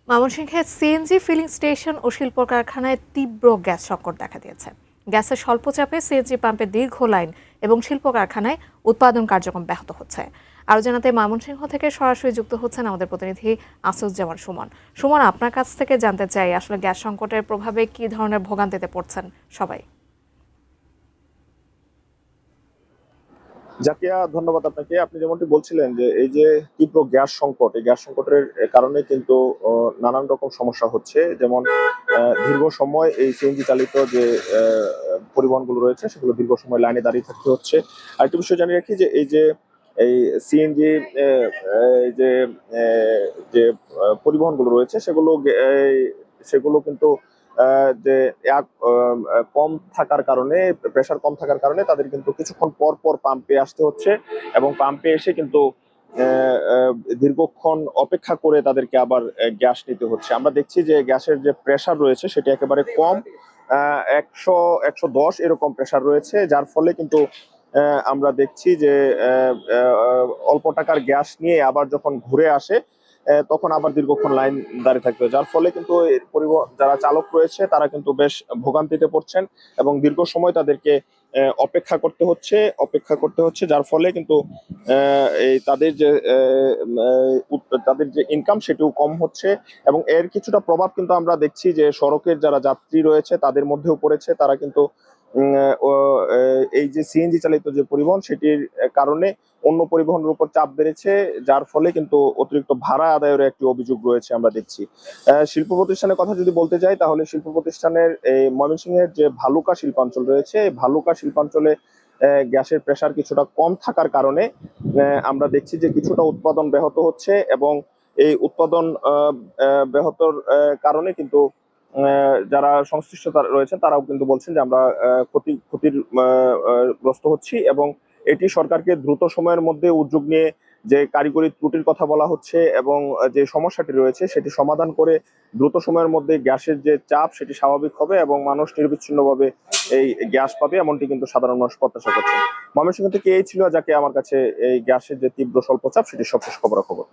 ময়মনসিংহে CNG filling station ও শিল্প কারখানায় তীব্র গ্যাস সংকট দেখা দিয়েছে। গ্যাসের স্বল্প চাপে সিএনজি পাম্পে দীর্ঘ লাইন এবং শিল্প কারখানায় উৎপাদন কার্যক্রম ব্যাহত হচ্ছে। আরও জানাতে ময়মনসিংহ থেকে সরাসরি যুক্ত হচ্ছেন আমাদের প্রতিনিধি আসুজ্জামান সুমন। সুমন, আপনার কাছ থেকে জানতে চাই আসলে গ্যাস সংকটের প্রভাবে কি ধরনের ভোগান্তিতে পড়ছেন সবাই? জাকিয়া, ধন্যবাদ আপনাকে। আপনি যেমনটি বলছিলেন যে এই যে তীব্র গ্যাস সংকট, এই গ্যাস সংকটের কারণে কিন্তু নানান রকম সমস্যা হচ্ছে। যেমন দীর্ঘ সময় এই সিএনজি চালিত যে পরিবহনগুলো রয়েছে সেগুলো দীর্ঘ সময় লাইনে দাঁড়িয়ে থাকতে হচ্ছে। আরেকটা বিষয় জানিয়ে রাখি যে এই সিএনজি যে যে পরিবহনগুলো রয়েছে সেগুলো কিন্তু যে কম থাকার কারণে, প্রেসার কম থাকার কারণে তাদের কিন্তু কিছুক্ষণ পর পর পাম্পে আসতে হচ্ছে এবং পাম্পে এসে কিন্তু দীর্ঘক্ষণ অপেক্ষা করে তাদেরকে আবার গ্যাস নিতে হচ্ছে। আমরা দেখছি যে গ্যাসের যে প্রেসার রয়েছে সেটি একেবারে কম, 100-110 এরকম প্রেসার রয়েছে, যার ফলে কিন্তু আমরা দেখছি যে অল্প টাকার গ্যাস নিয়ে আবার যখন ঘুরে আসে তখন আবার দীর্ঘক্ষণ লাইন দাঁড়িয়ে থাকতে হয়, যার ফলে কিন্তু পরিবহন যারা চালক রয়েছে তারা কিন্তু বেশ ভোগান্তিতে পড়ছেন এবং দীর্ঘ সময় তাদেরকে অপেক্ষা করতে হচ্ছে, যার ফলে কিন্তু এই তাদের যে ইনকাম সেটিও কম হচ্ছে। এবং এর কিছুটা প্রভাব কিন্তু আমরা দেখছি যে সড়কের যারা যাত্রী রয়েছে তাদের মধ্যেও পড়েছে। তারা কিন্তু এই যে সিএনজি চালিত যে পরিবহন সেটির কারণে অন্য পরিবহনের উপর চাপ বেড়েছে, যার ফলে কিন্তু অতিরিক্ত ভাড়া আদায়ের একটি অভিযোগ রয়েছে আমরা দেখছি। শিল্প প্রতিষ্ঠানের কথা যদি বলতে যাই তাহলে শিল্প প্রতিষ্ঠানের এই ময়মনসিংহের যে ভালুকা শিল্পাঞ্চল রয়েছে, এই ভালুকা শিল্পাঞ্চলে গ্যাসের প্রেসার কিছুটা কম থাকার কারণে আমরা দেখছি যে কিছুটা উৎপাদন ব্যাহত হচ্ছে এবং এই উৎপাদন ব্যাহতর কারণে কিন্তু যারা সংশ্লিষ্ট রয়েছেন তারাও কিন্তু বলছেন যে আমরা ক্ষতির গ্রস্ত হচ্ছি এবং এটি সরকারকে দ্রুত সময়ের মধ্যে উদ্যোগ নিয়ে যে কারিগরি ত্রুটির কথা বলা হচ্ছে এবং যে সমস্যাটি রয়েছে সেটি সমাধান করে দ্রুত সময়ের মধ্যে গ্যাসের যে চাপ সেটি স্বাভাবিক হবে এবং মানুষ নিরবিচ্ছিন্নভাবে এই গ্যাস পাবে, এমনটি কিন্তু সাধারণ মানুষ প্রত্যাশা করছে। ময়মনসিংহ থেকে এই ছিল যাকে আমার কাছে এই গ্যাসের যে তীব্র স্বল্প চাপ সেটি সবশেষ খবরাখবর।